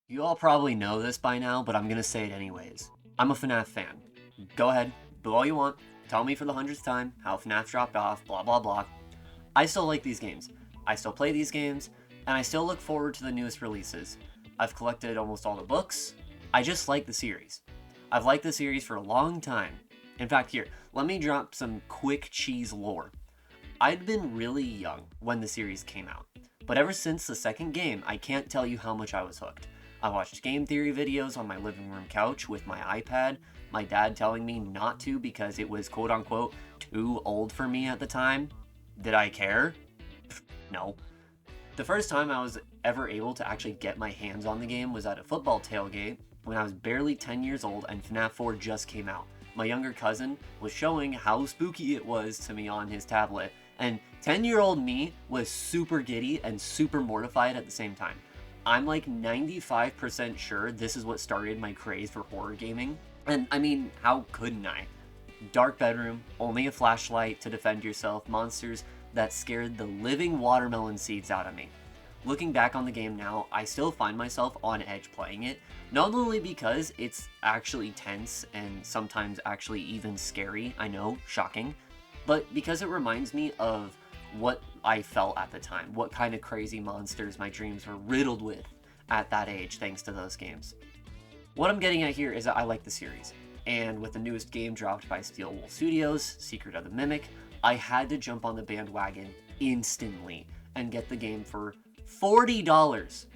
You all probably know this by now, but I'm gonna say it anyways. I'm a FNAF fan. Go ahead, boo all you want. Tell me for the 100th time how FNAF dropped off, blah blah blah. I still like these games. I still play these games, and I still look forward to the newest releases. I've collected almost all the books. I just like the series. I've liked the series for a long time. In fact, here, let me drop some quick cheese lore. I'd been really young when the series came out, but ever since the second game, I can't tell you how much I was hooked. I watched game theory videos on my living room couch with my iPad, my dad telling me not to because it was quote unquote too old for me at the time. Did I care? No. The first time I was ever able to actually get my hands on the game was at a football tailgate when I was barely 10 years old and FNAF 4 just came out. My younger cousin was showing how spooky it was to me on his tablet, and 10-year-old me was super giddy and super mortified at the same time. I'm like 95% sure this is what started my craze for horror gaming. And I mean, how couldn't I? Dark bedroom, only a flashlight to defend yourself, monsters that scared the living watermelon seeds out of me. Looking back on the game now, I still find myself on edge playing it, not only because it's actually tense and sometimes actually even scary, I know, shocking, but because it reminds me of what I felt at the time, what kind of crazy monsters my dreams were riddled with at that age thanks to those games. What I'm getting at here is that I like the series, and with the newest game dropped by Steel Wool Studios, Secret of the Mimic, I had to jump on the bandwagon instantly and get the game for $40.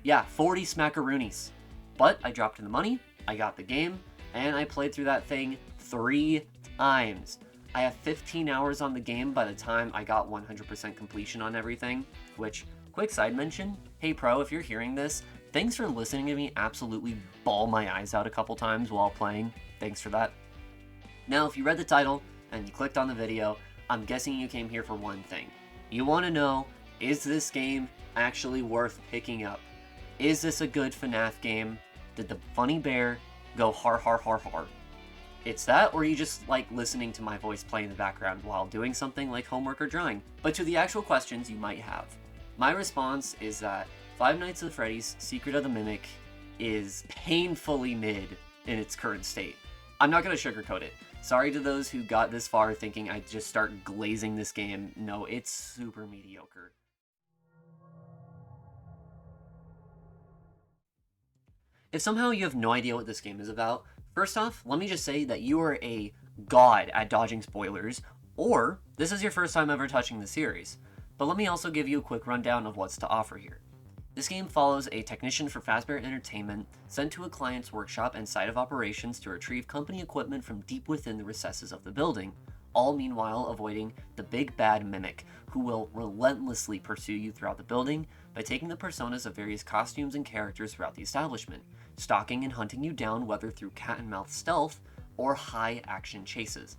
Yeah, 40 smackaroonies. But I dropped in the money, I got the game, and I played through that thing 3 times. I have 15 hours on the game by the time I got 100% completion on everything, which, quick side mention, hey pro, if you're hearing this, thanks for listening to me absolutely bawl my eyes out a couple times while playing. Thanks for that. Now, if you read the title and you clicked on the video, I'm guessing you came here for one thing. You want to know, is this game actually worth picking up? Is this a good FNAF game? Did the funny bear go har har har har? It's that, or you just like listening to my voice play in the background while doing something like homework or drawing. But to the actual questions you might have, my response is that Five Nights at Freddy's Secret of the Mimic is painfully mid in its current state. I'm not going to sugarcoat it. Sorry to those who got this far thinking I'd just start glazing this game. No, it's super mediocre. If somehow you have no idea what this game is about, first off, let me just say that you are a god at dodging spoilers, or this is your first time ever touching the series. But let me also give you a quick rundown of what's to offer here. This game follows a technician for Fazbear Entertainment sent to a client's workshop and site of operations to retrieve company equipment from deep within the recesses of the building, all meanwhile avoiding the big bad mimic, who will relentlessly pursue you throughout the building by taking the personas of various costumes and characters throughout the establishment, stalking and hunting you down whether through cat and mouse stealth or high action chases.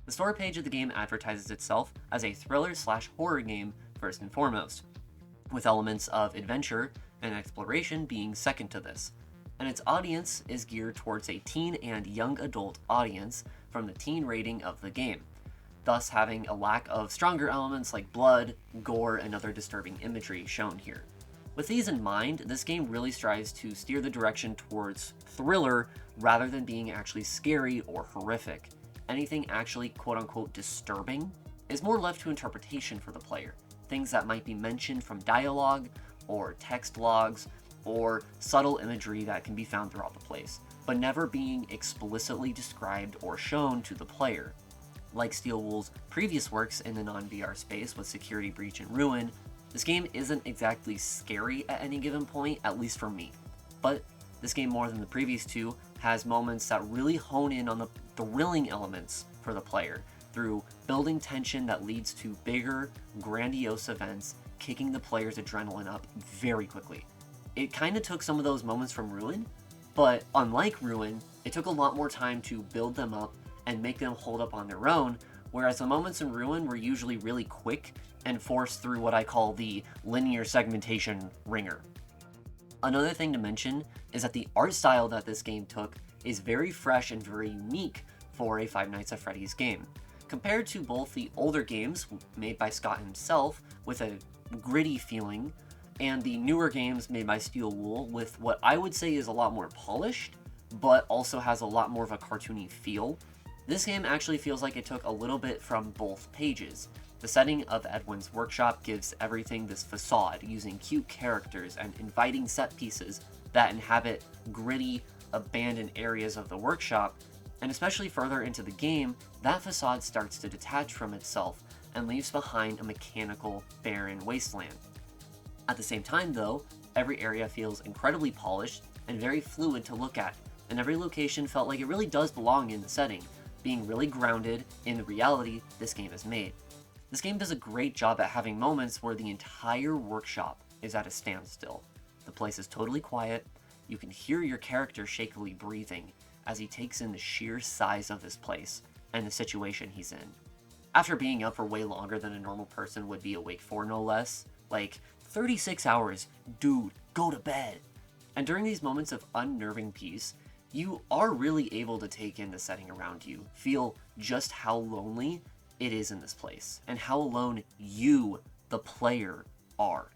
The store page of the game advertises itself as a thriller/horror game first and foremost, with elements of adventure and exploration being second to this, and its audience is geared towards a teen and young adult audience from the teen rating of the game, thus having a lack of stronger elements like blood, gore, and other disturbing imagery shown here. With these in mind, this game really strives to steer the direction towards thriller rather than being actually scary or horrific. Anything actually quote-unquote disturbing is more left to interpretation for the player. Things that might be mentioned from dialogue, or text logs, or subtle imagery that can be found throughout the place, but never being explicitly described or shown to the player. Like Steel Wool's previous works in the non-VR space with Security Breach and Ruin, this game isn't exactly scary at any given point, at least for me. But this game, more than the previous two, has moments that really hone in on the thrilling elements for the player, through building tension that leads to bigger, grandiose events, kicking the player's adrenaline up very quickly. It kind of took some of those moments from Ruin, but unlike Ruin, it took a lot more time to build them up and make them hold up on their own, whereas the moments in Ruin were usually really quick and forced through what I call the linear segmentation ringer. Another thing to mention is that the art style that this game took is very fresh and very unique for a Five Nights at Freddy's game. Compared to both the older games made by Scott himself with a gritty feeling, and the newer games made by Steel Wool with what I would say is a lot more polished, but also has a lot more of a cartoony feel. This game actually feels like it took a little bit from both pages. The setting of Edwin's workshop gives everything this facade, using cute characters and inviting set pieces that inhabit gritty, abandoned areas of the workshop, and especially further into the game, that facade starts to detach from itself and leaves behind a mechanical, barren wasteland. At the same time though, every area feels incredibly polished and very fluid to look at, and every location felt like it really does belong in the setting, being really grounded in the reality this game has made. This game does a great job at having moments where the entire workshop is at a standstill. The place is totally quiet, you can hear your character shakily breathing as he takes in the sheer size of this place and the situation he's in. After being up for way longer than a normal person would be awake for, no less, like 36 hours, dude, go to bed. And during these moments of unnerving peace, you are really able to take in the setting around you, feel just how lonely it is in this place, and how alone you, the player, are.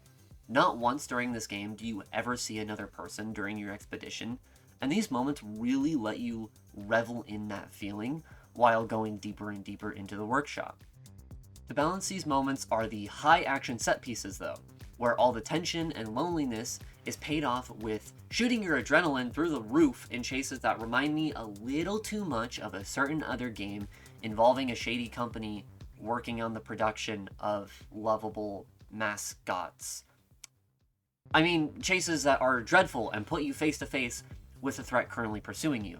Not once during this game do you ever see another person during your expedition, and these moments really let you revel in that feeling while going deeper and deeper into the workshop. To balance these moments are the high action set pieces though, where all the tension and loneliness is paid off with shooting your adrenaline through the roof in chases that remind me a little too much of a certain other game involving a shady company working on the production of lovable mascots. I mean, chases that are dreadful and put you face to face with the threat currently pursuing you.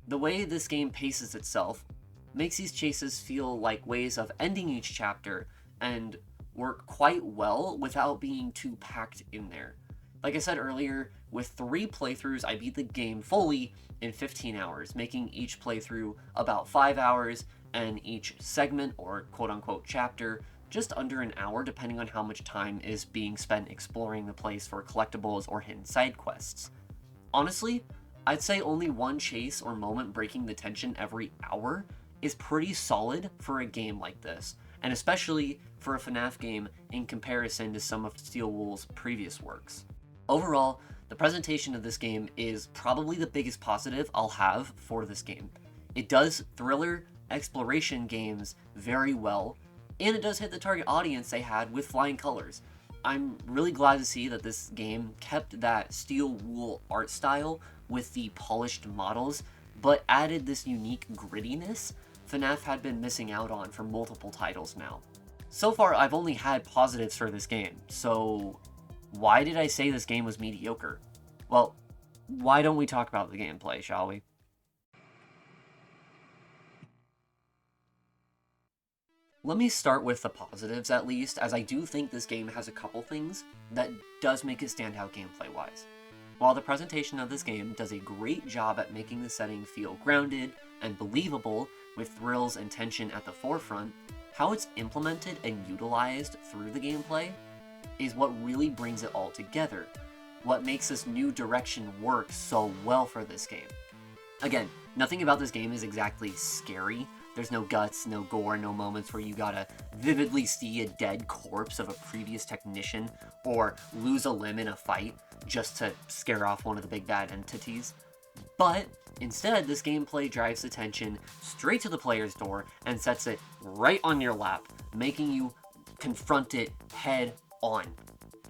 The way this game paces itself makes these chases feel like ways of ending each chapter and work quite well without being too packed in there. Like I said earlier, with 3 playthroughs I beat the game fully in 15 hours, making each playthrough about 5 hours and each segment or quote-unquote chapter just under an hour depending on how much time is being spent exploring the place for collectibles or hidden side quests. Honestly, I'd say only one chase or moment breaking the tension every hour is pretty solid for a game like this, and especially for a FNAF game in comparison to some of Steel Wool's previous works. Overall, the presentation of this game is probably the biggest positive I'll have for this game. It does thriller exploration games very well, and it does hit the target audience they had with flying colors. I'm really glad to see that this game kept that Steel Wool art style with the polished models, but added this unique grittiness FNAF had been missing out on for multiple titles now. So far, I've only had positives for this game, so why did I say this game was mediocre? Well, why don't we talk about the gameplay, shall we? Let me start with the positives at least, as I do think this game has a couple things that does make it stand out gameplay-wise. While the presentation of this game does a great job at making the setting feel grounded and believable with thrills and tension at the forefront, how it's implemented and utilized through the gameplay is what really brings it all together, what makes this new direction work so well for this game. Again, nothing about this game is exactly scary. There's no guts, no gore, no moments where you gotta vividly see a dead corpse of a previous technician or lose a limb in a fight just to scare off one of the big bad entities. But instead, this gameplay drives attention straight to the player's door and sets it right on your lap, making you confront it head on.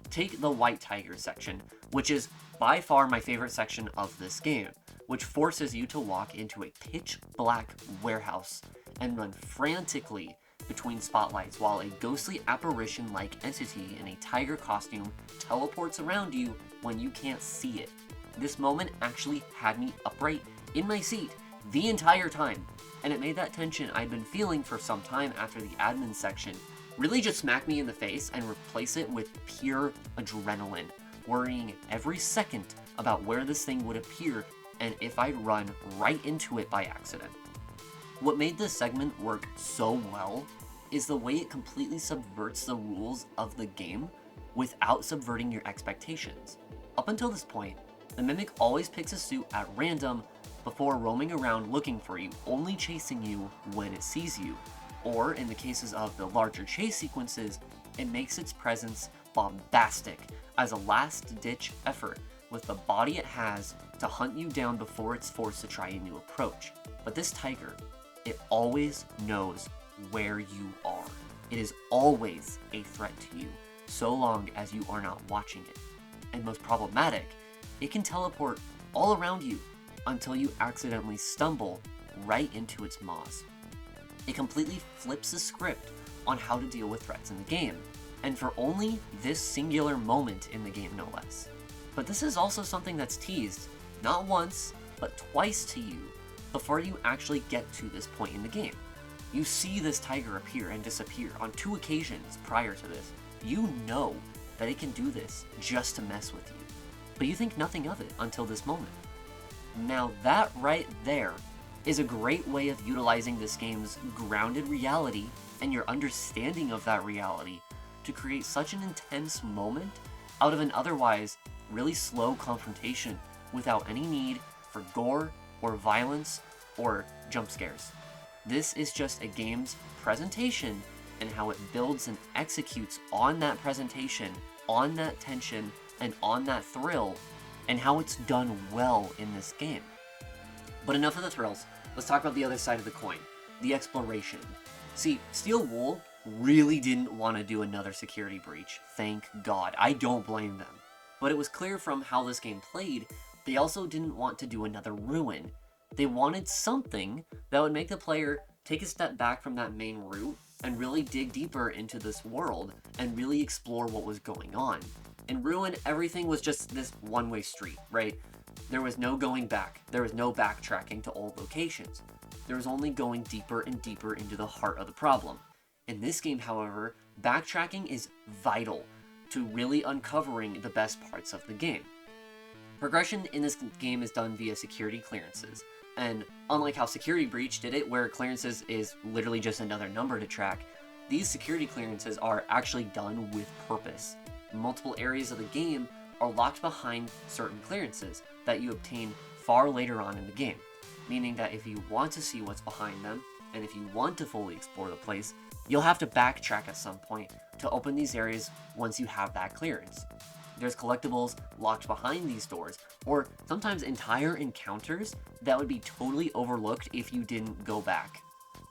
Take the White Tiger section, which is by far my favorite section of this game, which forces you to walk into a pitch black warehouse and run frantically between spotlights while a ghostly apparition-like entity in a tiger costume teleports around you when you can't see it. This moment actually had me upright in my seat the entire time, and it made that tension I'd been feeling for some time after the admin section really just smack me in the face and replace it with pure adrenaline, worrying every second about where this thing would appear and if I'd run right into it by accident. What made this segment work so well is the way it completely subverts the rules of the game without subverting your expectations. Up until this point, the Mimic always picks a suit at random before roaming around looking for you, only chasing you when it sees you. Or, in the cases of the larger chase sequences, it makes its presence bombastic as a last-ditch effort with the body it has to hunt you down before it's forced to try a new approach. But this tiger, it always knows where you are. It is always a threat to you, so long as you are not watching it. And most problematic, it can teleport all around you until you accidentally stumble right into its maws. It completely flips the script on how to deal with threats in the game, and for only this singular moment in the game no less. But this is also something that's teased, not once, but twice to you before you actually get to this point in the game. You see this tiger appear and disappear on 2 occasions prior to this. You know that it can do this just to mess with you, but you think nothing of it until this moment. Now that right there is a great way of utilizing this game's grounded reality and your understanding of that reality to create such an intense moment out of an otherwise really slow confrontation without any need for gore or violence or jump scares. This is just a game's presentation and how it builds and executes on that presentation, on that tension, and on that thrill, and how it's done well in this game. But enough of the thrills, let's talk about the other side of the coin, the exploration. See, Steel Wool really didn't want to do another security breach, thank God. I don't blame them. But it was clear from how this game played, they also didn't want to do another Ruin. They wanted something that would make the player take a step back from that main route and really dig deeper into this world and really explore what was going on. In Ruin, everything was just this one-way street, right? There was no going back. There was no backtracking to old locations. There was only going deeper and deeper into the heart of the problem. In this game, however, backtracking is vital to really uncovering the best parts of the game. Progression in this game is done via security clearances, and unlike how Security Breach did it, where clearances is literally just another number to track, these security clearances are actually done with purpose. Multiple areas of the game are locked behind certain clearances that you obtain far later on in the game, meaning that if you want to see what's behind them, and if you want to fully explore the place, you'll have to backtrack at some point to open these areas once you have that clearance. There's collectibles locked behind these doors, or sometimes entire encounters that would be totally overlooked if you didn't go back.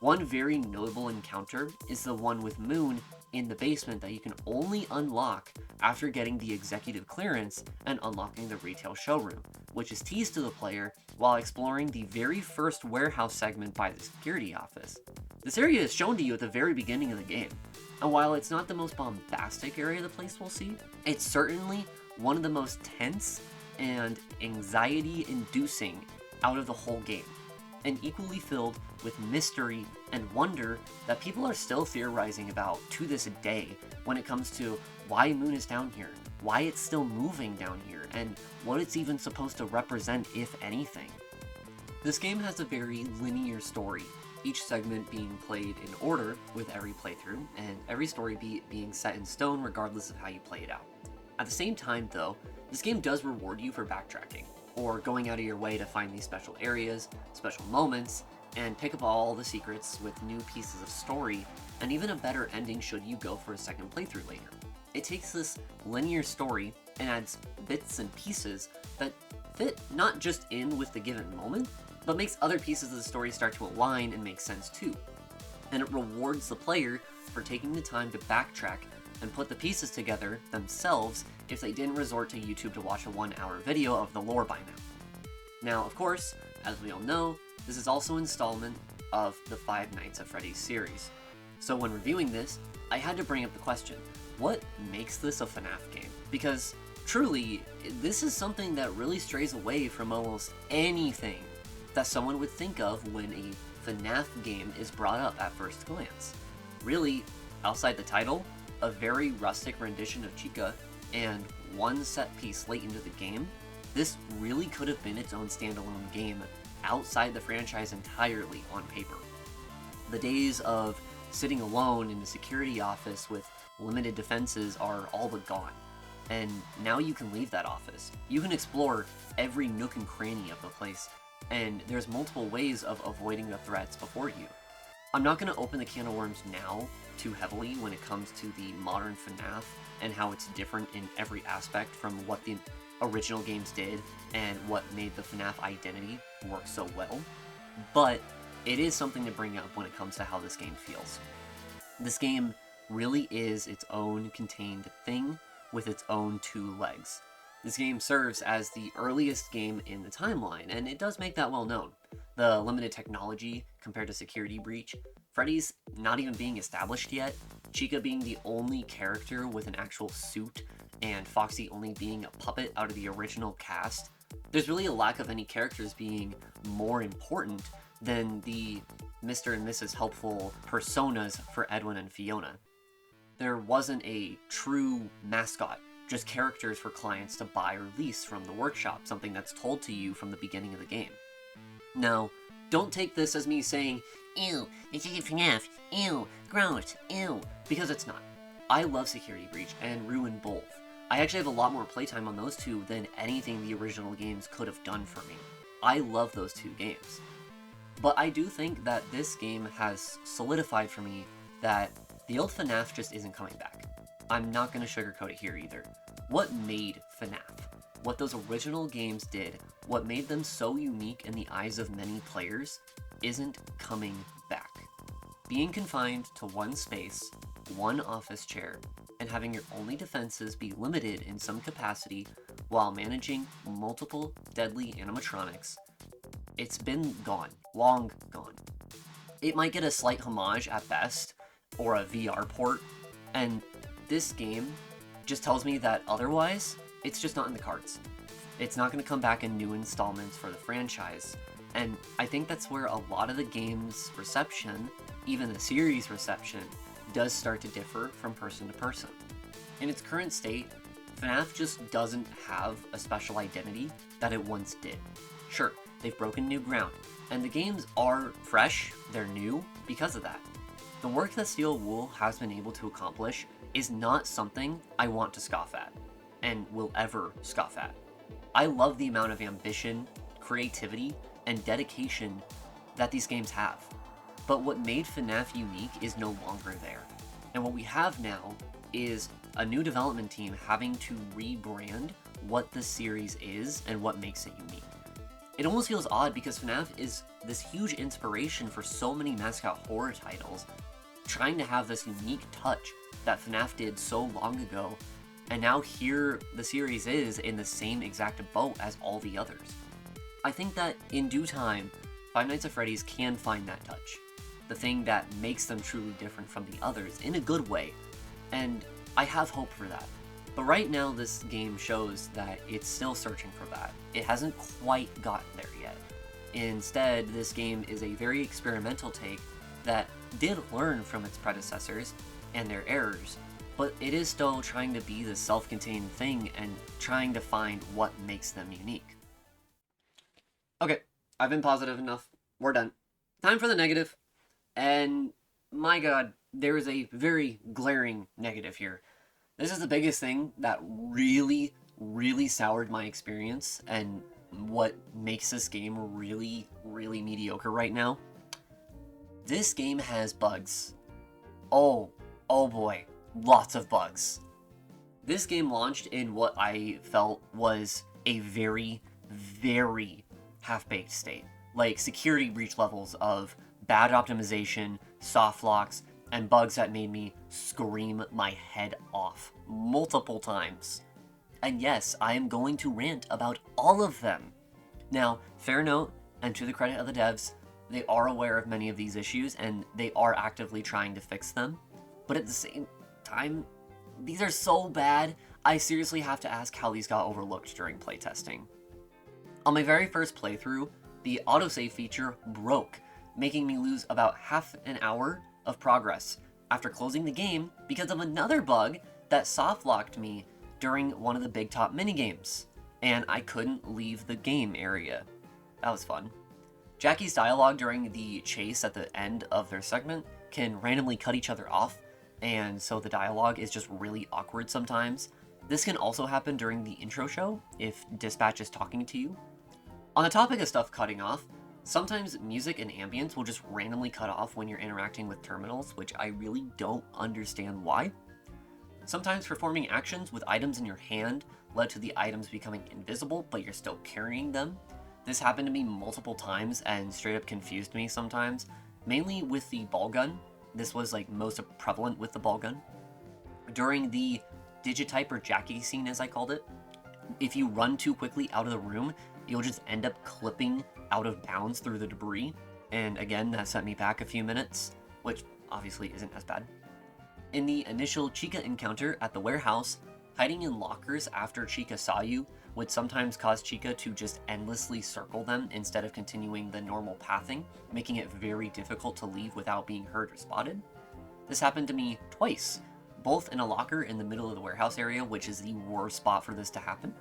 One very notable encounter is the one with Moon in the basement that you can only unlock after getting the executive clearance and unlocking the retail showroom, which is teased to the player while exploring the very first warehouse segment by the security office. This area is shown to you at the very beginning of the game, and while it's not the most bombastic area the place will see, it's certainly one of the most tense and anxiety-inducing out of the whole game, and equally filled with mystery and wonder that people are still theorizing about to this day when it comes to why Moon is down here, why it's still moving down here, and what it's even supposed to represent, if anything. This game has a very linear story, each segment being played in order with every playthrough, and every story beat being set in stone regardless of how you play it out. At the same time though, this game does reward you for backtracking, or going out of your way to find these special areas, special moments, and pick up all the secrets with new pieces of story, and even a better ending should you go for a second playthrough later. It takes this linear story and adds bits and pieces that fit not just in with the given moment, but makes other pieces of the story start to align and make sense too. And it rewards the player for taking the time to backtrack and put the pieces together themselves if they didn't resort to YouTube to watch a 1-hour video of the lore by now. Now, of course, as we all know, this is also an installment of the Five Nights at Freddy's series. So when reviewing this, I had to bring up the question, what makes this a FNAF game? Because truly, this is something that really strays away from almost anything that someone would think of when a FNAF game is brought up at first glance. Really, outside the title, a very rustic rendition of Chica, and one set piece late into the game, this really could have been its own standalone game outside the franchise entirely on paper. The days of sitting alone in the security office with limited defenses are all but gone, and now you can leave that office. You can explore every nook and cranny of the place, and there's multiple ways of avoiding the threats before you. I'm not going to open the can of worms now too heavily when it comes to the modern FNAF and how it's different in every aspect from what the original games did and what made the FNAF identity work so well, but it is something to bring up when it comes to how this game feels. This game really is its own contained thing with its own two legs. This game serves as the earliest game in the timeline, and it does make that well known. The limited technology compared to Security Breach, Freddy's not even being established yet, Chica being the only character with an actual suit, and Foxy only being a puppet out of the original cast. There's really a lack of any characters being more important than the Mr. and Mrs. Helpful personas for Edwin and Fiona. There wasn't a true mascot, just characters for clients to buy or lease from the workshop, something that's told to you from the beginning of the game. Now, don't take this as me saying, ew, it's a FNAF, ew, gross, ew, because it's not. I love Security Breach and Ruin both. I actually have a lot more playtime on those two than anything the original games could have done for me. I love those two games. But I do think that this game has solidified for me that the old FNAF just isn't coming back. I'm not going to sugarcoat it here either. What made FNAF? What those original games did, what made them so unique in the eyes of many players, isn't coming back. Being confined to one space, one office chair, and having your only defenses be limited in some capacity while managing multiple deadly animatronics, it's been gone, long gone. It might get a slight homage at best, or a VR port, and this game just tells me that otherwise, it's just not in the cards. It's not going to come back in new installments for the franchise, and I think that's where a lot of the game's reception, even the series' reception, does start to differ from person to person. In its current state, FNAF just doesn't have a special identity that it once did. Sure, they've broken new ground, and the games are fresh, they're new, because of that. The work that Steel Wool has been able to accomplish is not something I want to scoff at, and will ever scoff at. I love the amount of ambition, creativity, and dedication that these games have. But what made FNAF unique is no longer there. And what we have now is a new development team having to rebrand what the series is and what makes it unique. It almost feels odd because FNAF is this huge inspiration for so many mascot horror titles, trying to have this unique touch that FNAF did so long ago, and now here the series is in the same exact boat as all the others. I think that in due time, Five Nights at Freddy's can find that touch, the thing that makes them truly different from the others in a good way, and I have hope for that. But right now this game shows that it's still searching for that. It hasn't quite gotten there yet. Instead, this game is a very experimental take that did learn from its predecessors and their errors, but it is still trying to be the self-contained thing and trying to find what makes them unique. Okay, I've been positive enough. We're done. Time for the negative. And my god, there is a very glaring negative here. This is the biggest thing that really soured my experience and what makes this game really mediocre right now. This game has bugs. Oh boy, lots of bugs. This game launched in what I felt was a very half-baked state. Like Security Breach levels of bad optimization, soft locks, and bugs that made me scream my head off multiple times. And yes, I am going to rant about all of them. Now, fair note, and to the credit of the devs, they are aware of many of these issues and they are actively trying to fix them. But at the same time, these are so bad, I seriously have to ask how these got overlooked during playtesting. On my very first playthrough, the autosave feature broke, making me lose about half an hour of progress after closing the game because of another bug that soft-locked me during one of the Big Top minigames, and I couldn't leave the game area. That was fun. Jackie's dialogue during the chase at the end of their segment can randomly cut each other off, and so the dialogue is just really awkward sometimes. This can also happen during the intro show if Dispatch is talking to you. On the topic of stuff cutting off, Sometimes music and ambience will just randomly cut off when you're interacting with terminals, which I really don't understand why. Sometimes performing actions with items in your hand led to the items becoming invisible, but you're still carrying them. This happened to me multiple times and straight up confused me sometimes, mainly with the ball gun. This was like most prevalent with the ball gun. During the Digitype or Jackie scene, as I called it, if you run too quickly out of the room, you'll just end up clipping out of bounds through the debris. And again, that sent me back a few minutes, which obviously isn't as bad. In the initial Chica encounter at the warehouse, hiding in lockers after Chica saw you would sometimes cause Chica to just endlessly circle them instead of continuing the normal pathing, making it very difficult to leave without being heard or spotted. This happened to me twice, both in a locker in the middle of the warehouse area, which is the worst spot for this to happen.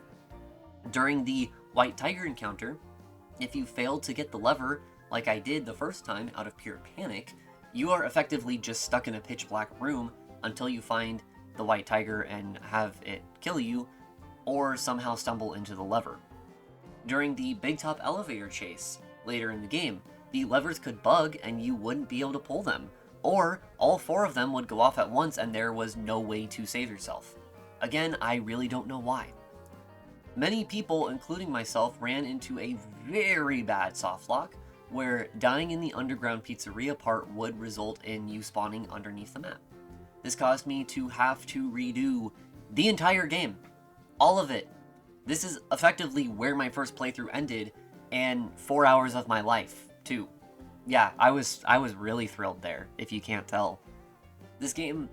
During the White Tiger encounter, if you failed to get the lever, like I did the first time out of pure panic, you are effectively just stuck in a pitch black room until you find the White Tiger and have it kill you, or somehow stumble into the lever. During the Big Top elevator chase, later in the game, the levers could bug and you wouldn't be able to pull them, or all 4 of them would go off at once and there was no way to save yourself. Again, I really don't know why. Many people, including myself, ran into a very bad softlock, where dying in the underground pizzeria part would result in you spawning underneath the map. This caused me to have to redo the entire game. All of it. This is effectively where my first playthrough ended, and 4 hours of my life, too. Yeah, I was really thrilled there, if you can't tell. This game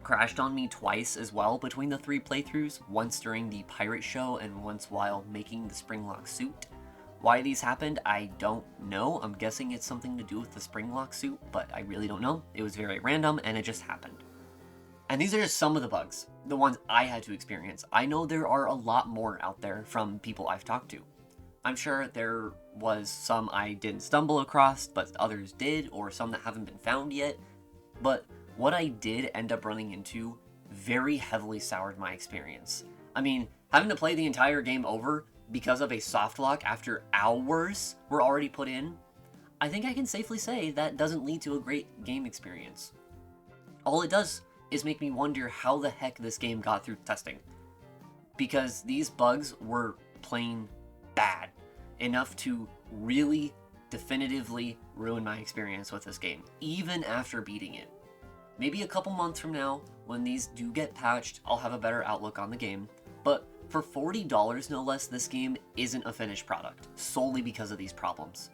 crashed on me twice as well between the 3 playthroughs, once during the pirate show and once while making the Springlock suit. Why these happened, I don't know. I'm guessing it's something to do with the Springlock suit, but I really don't know. It was very random, and it just happened. And these are just some of the bugs, the ones I had to experience. I know there are a lot more out there from people I've talked to. I'm sure there was some I didn't stumble across, but others did, or some that haven't been found yet. But what I did end up running into very heavily soured my experience. I mean, having to play the entire game over because of a softlock after hours were already put in, I think I can safely say that doesn't lead to a great game experience. All it does is make me wonder how the heck this game got through testing. Because these bugs were plain bad, enough to really definitively ruin my experience with this game, even after beating it. Maybe a couple months from now, when these do get patched, I'll have a better outlook on the game, but for $40 no less, this game isn't a finished product, solely because of these problems.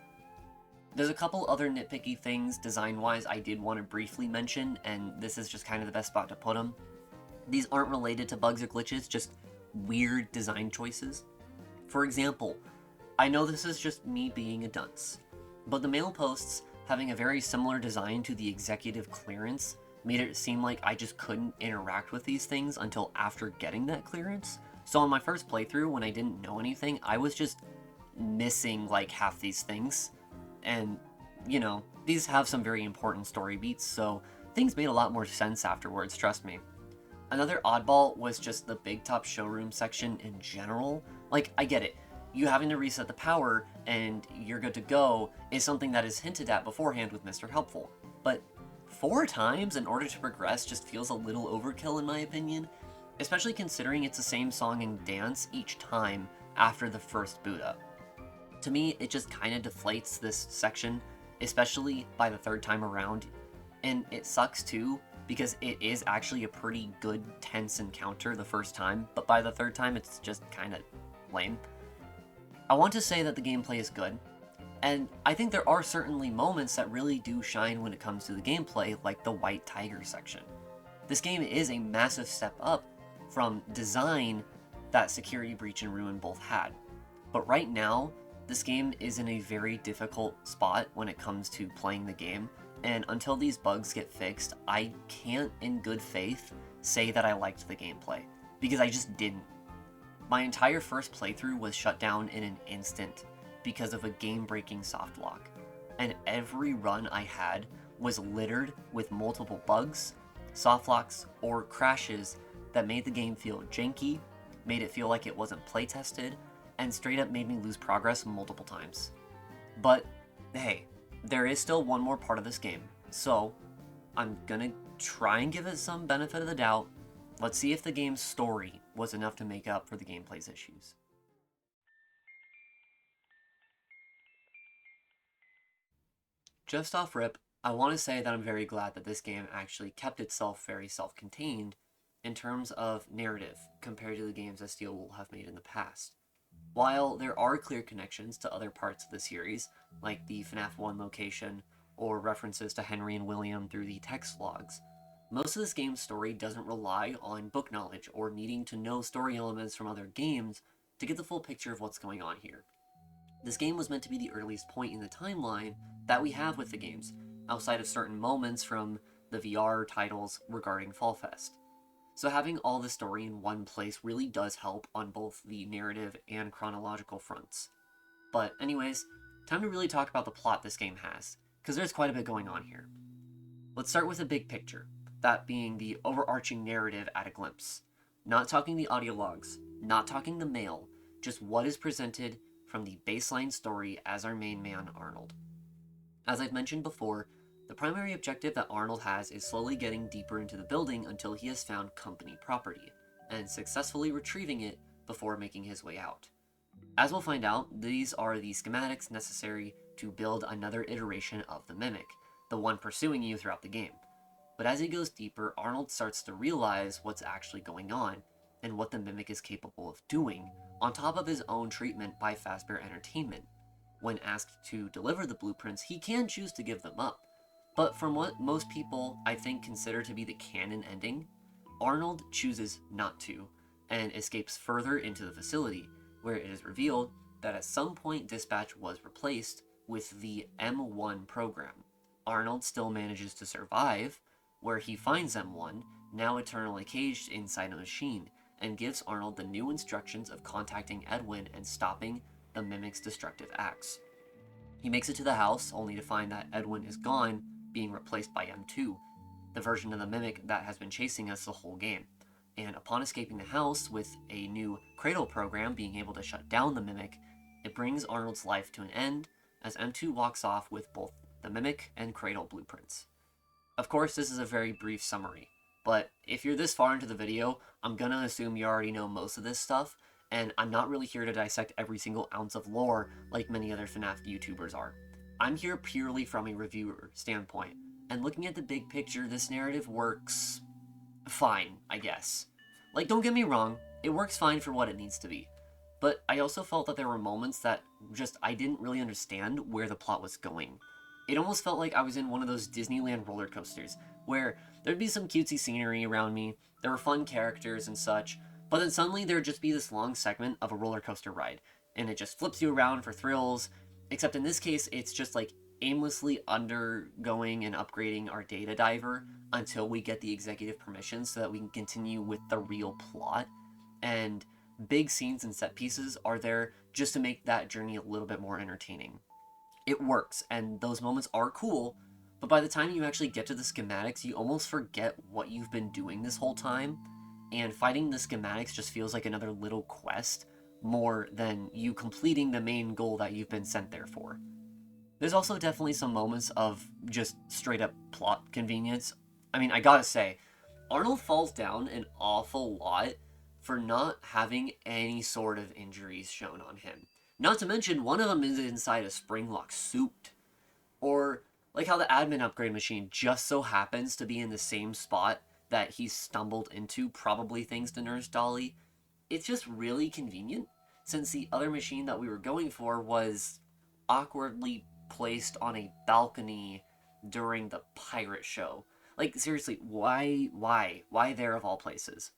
There's a couple other nitpicky things design-wise I did want to briefly mention, and this is just kind of the best spot to put them. These aren't related to bugs or glitches, just weird design choices. For example, I know this is just me being a dunce, but the mail posts having a very similar design to the executive clearance made it seem like I just couldn't interact with these things until after getting that clearance. So on my first playthrough, when I didn't know anything, I was just missing like half these things. And, you know, these have some very important story beats, so things made a lot more sense afterwards, trust me. Another oddball was just the Big Top showroom section in general. Like, I get it. You having to reset the power and you're good to go is something that is hinted at beforehand with Mr. Helpful. But 4 times in order to progress just feels a little overkill in my opinion, especially considering it's the same song and dance each time after the first boot up. To me, it just kind of deflates this section, especially by the 3rd time around, and it sucks too, because it is actually a pretty good tense encounter the first time, but by the 3rd time it's just kind of lame. I want to say that the gameplay is good, and I think there are certainly moments that really do shine when it comes to the gameplay, like the White Tiger section. This game is a massive step up from design that Security Breach and Ruin both had, but right now, this game is in a very difficult spot when it comes to playing the game, and until these bugs get fixed, I can't in good faith say that I liked the gameplay, because I just didn't. My entire first playthrough was shut down in an instant because of a game-breaking softlock, and every run I had was littered with multiple bugs, softlocks, or crashes that made the game feel janky, made it feel like it wasn't playtested, and straight up made me lose progress multiple times. But hey, there is still one more part of this game, so I'm gonna try and give it some benefit of the doubt. Let's see if the game's story was enough to make up for the gameplay's issues. Just off rip, I want to say that I'm very glad that this game actually kept itself very self-contained in terms of narrative compared to the games that Steel will have made in the past. While there are clear connections to other parts of the series, like the FNAF 1 location or references to Henry and William through the text logs, most of this game's story doesn't rely on book knowledge or needing to know story elements from other games to get the full picture of what's going on here. This game was meant to be the earliest point in the timeline that we have with the games, outside of certain moments from the VR titles regarding Fall Fest. So having all the story in one place really does help on both the narrative and chronological fronts. But anyways, time to really talk about the plot this game has, because there's quite a bit going on here. Let's start with the big picture, that being the overarching narrative at a glimpse. Not talking the audio logs, not talking the mail, just what is presented from the baseline story as our main man, Arnold. As I've mentioned before, the primary objective that Arnold has is slowly getting deeper into the building until he has found company property, and successfully retrieving it before making his way out. As we'll find out, these are the schematics necessary to build another iteration of the Mimic, the one pursuing you throughout the game. But as he goes deeper, Arnold starts to realize what's actually going on, and what the Mimic is capable of doing, on top of his own treatment by Fazbear Entertainment. When asked to deliver the blueprints, he can choose to give them up. But from what most people, I think, consider to be the canon ending, Arnold chooses not to, and escapes further into the facility, where it is revealed that at some point Dispatch was replaced with the M1 program. Arnold still manages to survive, where he finds M1, now eternally caged inside a machine, and gives Arnold the new instructions of contacting Edwin and stopping the Mimic's destructive acts. He makes it to the house, only to find that Edwin is gone, being replaced by M2, the version of the Mimic that has been chasing us the whole game. And upon escaping the house with a new Cradle program being able to shut down the Mimic, it brings Arnold's life to an end as M2 walks off with both the Mimic and Cradle blueprints. Of course, this is a very brief summary, but if you're this far into the video, I'm gonna assume you already know most of this stuff, and I'm not really here to dissect every single ounce of lore like many other FNAF YouTubers are. I'm here purely from a reviewer standpoint, and looking at the big picture, this narrative works fine, I guess. Like, don't get me wrong, it works fine for what it needs to be. But I also felt that there were moments that I didn't really understand where the plot was going. It almost felt like I was in one of those Disneyland roller coasters, where there'd be some cutesy scenery around me, there were fun characters and such, but then suddenly there'd just be this long segment of a roller coaster ride, and it just flips you around for thrills, except in this case, it's just like aimlessly undergoing and upgrading our data diver until we get the executive permission so that we can continue with the real plot. And big scenes and set pieces are there just to make that journey a little bit more entertaining. It works, and those moments are cool, but by the time you actually get to the schematics, you almost forget what you've been doing this whole time, and fighting the schematics just feels like another little quest more than you completing the main goal that you've been sent there for. There's also definitely some moments of just straight up plot convenience. I mean, I gotta say, Arnold falls down an awful lot for not having any sort of injuries shown on him. Not to mention, one of them is inside a Springlock suit. Or, like how the admin upgrade machine just so happens to be in the same spot that he stumbled into, probably thanks to Nurse Dolly. It's just really convenient, since the other machine that we were going for was awkwardly placed on a balcony during the pirate show. Like, seriously, why there of all places?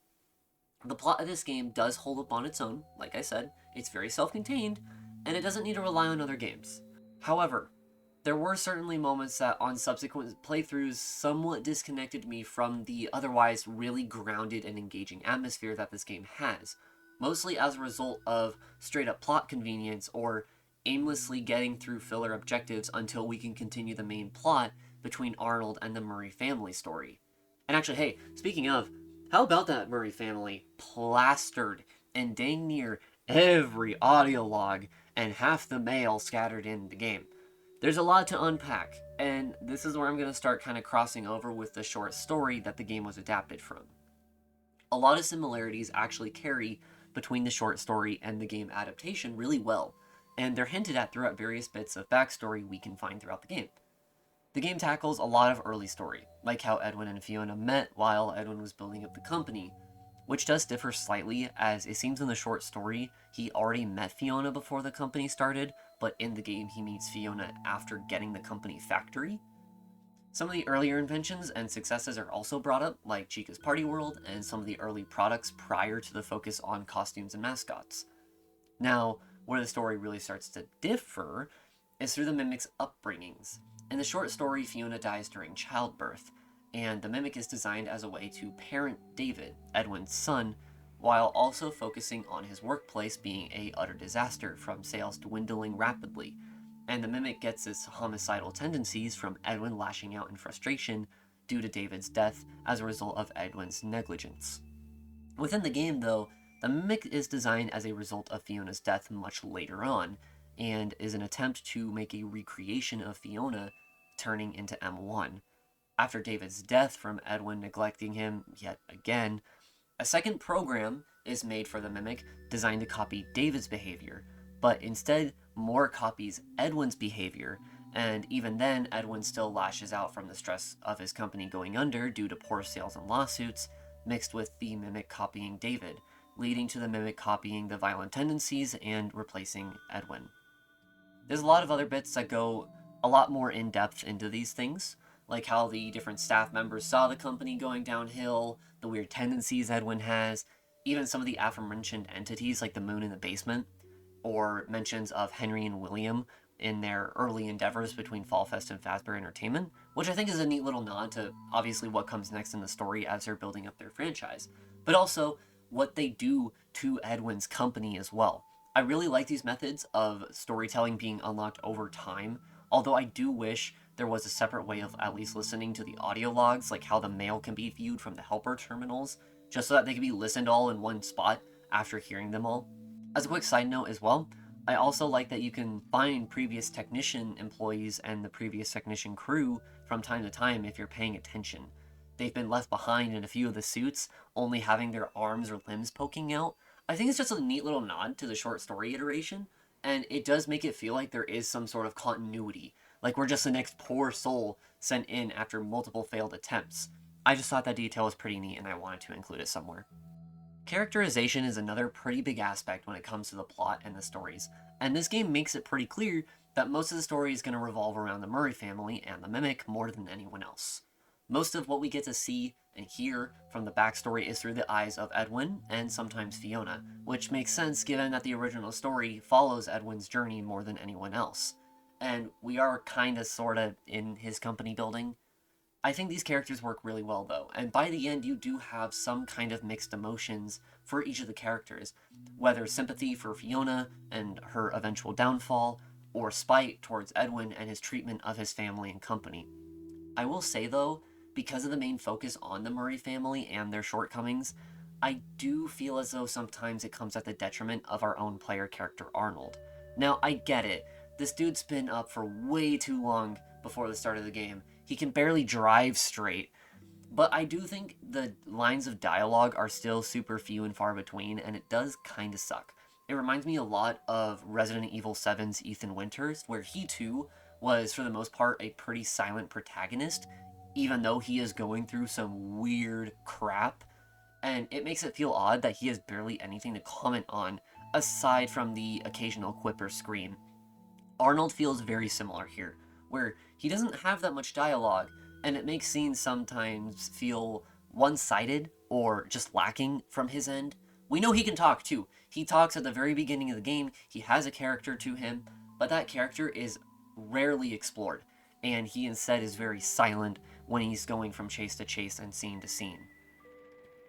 The plot of this game does hold up on its own, like I said, it's very self-contained, and it doesn't need to rely on other games. However, there were certainly moments that on subsequent playthroughs somewhat disconnected me from the otherwise really grounded and engaging atmosphere that this game has, mostly as a result of straight up plot convenience or aimlessly getting through filler objectives until we can continue the main plot between Arnold and the Murray family story. And actually, hey, speaking of, how about that Murray family plastered in dang near every audio log and half the mail scattered in the game? There's a lot to unpack, and this is where I'm going to start kind of crossing over with the short story that the game was adapted from. A lot of similarities actually carry between the short story and the game adaptation really well, and they're hinted at throughout various bits of backstory we can find throughout the game. The game tackles a lot of early story, like how Edwin and Fiona met while Edwin was building up the company, which does differ slightly, as it seems in the short story he already met Fiona before the company started, but in the game he meets Fiona after getting the company factory. Some of the earlier inventions and successes are also brought up, like Chica's Party World and some of the early products prior to the focus on costumes and mascots. Now, where the story really starts to differ is through the Mimic's upbringings. In the short story, Fiona dies during childbirth, and the Mimic is designed as a way to parent David, Edwin's son, while also focusing on his workplace being a utter disaster, from sales dwindling rapidly, and the Mimic gets its homicidal tendencies from Edwin lashing out in frustration due to David's death as a result of Edwin's negligence. Within the game, though, the Mimic is designed as a result of Fiona's death much later on, and is an attempt to make a recreation of Fiona turning into M1. After David's death from Edwin neglecting him yet again, a second program is made for the Mimic designed to copy David's behavior, but instead more copies Edwin's behavior, and even then Edwin still lashes out from the stress of his company going under due to poor sales and lawsuits, mixed with the Mimic copying David, leading to the Mimic copying the violent tendencies and replacing Edwin. There's a lot of other bits that go a lot more in depth into these things, like how the different staff members saw the company going downhill, the weird tendencies Edwin has, even some of the aforementioned entities like the moon in the basement, or mentions of Henry and William in their early endeavors between Fall Fest and Fazbear Entertainment, which I think is a neat little nod to obviously what comes next in the story as they're building up their franchise, but also what they do to Edwin's company as well. I really like these methods of storytelling being unlocked over time, although I do wish there was a separate way of at least listening to the audio logs, like how the mail can be viewed from the helper terminals, just so that they can be listened all in one spot after hearing them all. As a quick side note as well, I also like that you can find previous technician employees and the previous technician crew from time to time if you're paying attention. They've been left behind in a few of the suits, only having their arms or limbs poking out. I think it's just a neat little nod to the short story iteration, and it does make it feel like there is some sort of continuity, like we're just the next poor soul sent in after multiple failed attempts. I just thought that detail was pretty neat and I wanted to include it somewhere. Characterization is another pretty big aspect when it comes to the plot and the stories, and this game makes it pretty clear that most of the story is going to revolve around the Murray family and the Mimic more than anyone else. Most of what we get to see and hear from the backstory is through the eyes of Edwin and sometimes Fiona, which makes sense given that the original story follows Edwin's journey more than anyone else. And we are kinda sorta in his company building. I think these characters work really well though, and by the end you do have some kind of mixed emotions for each of the characters, whether sympathy for Fiona and her eventual downfall, or spite towards Edwin and his treatment of his family and company. I will say though, because of the main focus on the Murray family and their shortcomings, I do feel as though sometimes it comes at the detriment of our own player character Arnold. Now, I get it. This dude's been up for way too long before the start of the game. He can barely drive straight. But I do think the lines of dialogue are still super few and far between, and it does kinda suck. It reminds me a lot of Resident Evil 7's Ethan Winters, where he too was, for the most part, a pretty silent protagonist, even though he is going through some weird crap, and it makes it feel odd that he has barely anything to comment on, aside from the occasional quip or scream. Arnold feels very similar here, where he doesn't have that much dialogue, and it makes scenes sometimes feel one-sided or just lacking from his end. We know he can talk too. He talks at the very beginning of the game, he has a character to him, but that character is rarely explored, and he instead is very silent when he's going from chase to chase and scene to scene.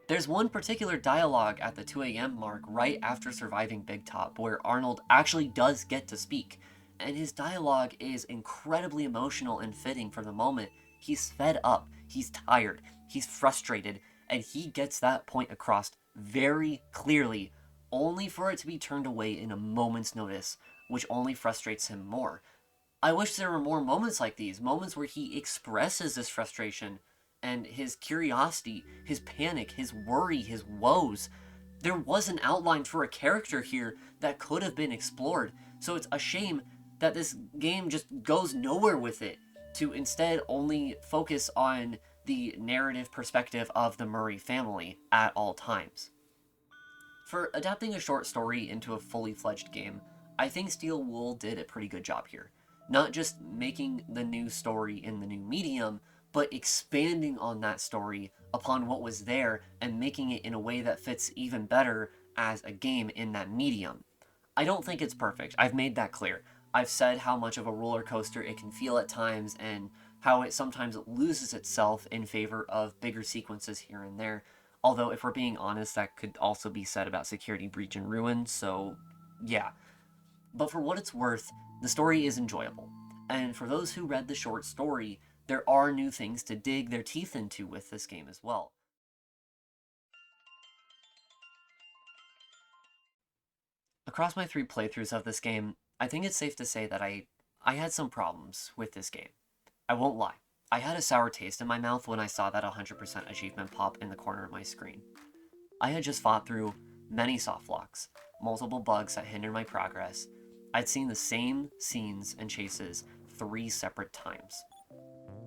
There's one particular dialogue at the 2 a.m. mark right after surviving Big Top where Arnold actually does get to speak, and his dialogue is incredibly emotional and fitting for the moment. He's fed up, he's tired, he's frustrated, and he gets that point across very clearly, only for it to be turned away in a moment's notice, which only frustrates him more. I wish there were more moments like these, moments where he expresses this frustration and his curiosity, his panic, his worry, his woes. There was an outline for a character here that could have been explored, so it's a shame that this game just goes nowhere with it, to instead only focus on the narrative perspective of the Murray family at all times. For adapting a short story into a fully fledged game, I think Steel Wool did a pretty good job here. Not just making the new story in the new medium, but expanding on that story upon what was there and making it in a way that fits even better as a game in that medium. I don't think it's perfect. I've made that clear. I've said how much of a roller coaster it can feel at times and how it sometimes loses itself in favor of bigger sequences here and there. Although, if we're being honest, that could also be said about Security Breach and Ruin, so yeah. But for what it's worth, the story is enjoyable. And for those who read the short story, there are new things to dig their teeth into with this game as well. Across my 3 playthroughs of this game, I think it's safe to say that I had some problems with this game. I won't lie. I had a sour taste in my mouth when I saw that 100% achievement pop in the corner of my screen. I had just fought through many softlocks, multiple bugs that hindered my progress. I'd seen the same scenes and chases 3 separate times.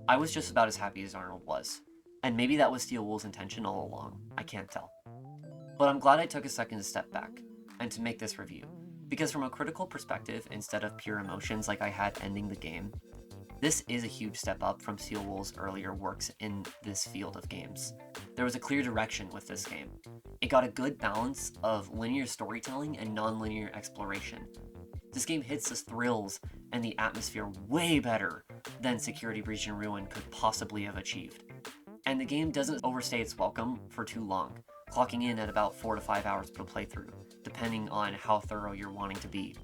I was just about as happy as Arnold was, and maybe that was Steel Wool's intention all along, I can't tell. But I'm glad I took a second to step back, and to make this review, because from a critical perspective, instead of pure emotions like I had ending the game, this is a huge step up from Steel Wool's earlier works in this field of games. There was a clear direction with this game. It got a good balance of linear storytelling and non-linear exploration. This game hits the thrills and the atmosphere way better than Security Breach and Ruin could possibly have achieved. And the game doesn't overstay its welcome for too long, clocking in at about 4 to 5 hours per playthrough, depending on how thorough you're wanting to be.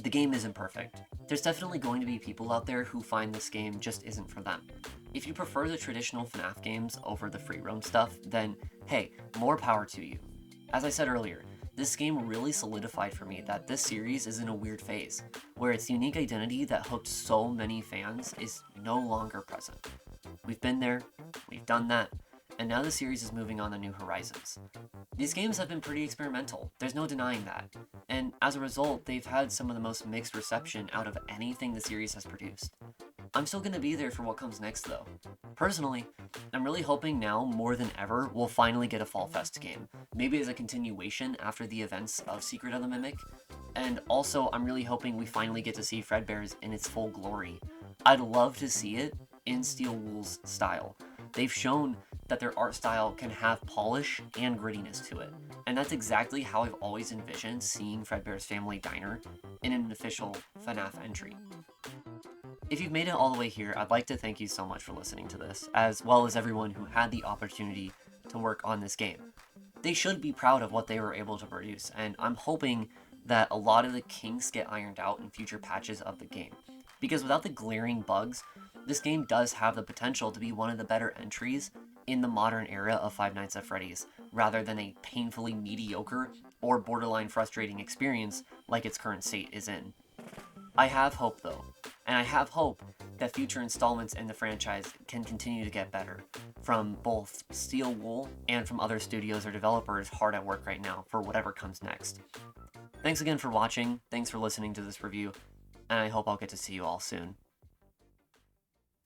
The game isn't perfect. There's definitely going to be people out there who find this game just isn't for them. If you prefer the traditional FNAF games over the free roam stuff, then hey, more power to you. As I said earlier, this game really solidified for me that this series is in a weird phase, where its unique identity that hooked so many fans is no longer present. We've been there, we've done that, and now the series is moving on to new horizons. These games have been pretty experimental, there's no denying that, and as a result, they've had some of the most mixed reception out of anything the series has produced. I'm still gonna be there for what comes next though. Personally, I'm really hoping now more than ever we'll finally get a Fall Fest game, maybe as a continuation after the events of Secret of the Mimic, and also I'm really hoping we finally get to see Fredbear's in its full glory. I'd love to see it in Steel Wool's style. They've shown that their art style can have polish and grittiness to it, and that's exactly how I've always envisioned seeing Fredbear's Family Diner in an official FNAF entry. If you've made it all the way here, I'd like to thank you so much for listening to this, as well as everyone who had the opportunity to work on this game. They should be proud of what they were able to produce, and I'm hoping that a lot of the kinks get ironed out in future patches of the game. Because without the glaring bugs, this game does have the potential to be one of the better entries in the modern era of Five Nights at Freddy's, rather than a painfully mediocre or borderline frustrating experience like its current state is in. I have hope though, and I have hope that future installments in the franchise can continue to get better, from both Steel Wool and from other studios or developers hard at work right now for whatever comes next. Thanks again for watching, thanks for listening to this review, and I hope I'll get to see you all soon.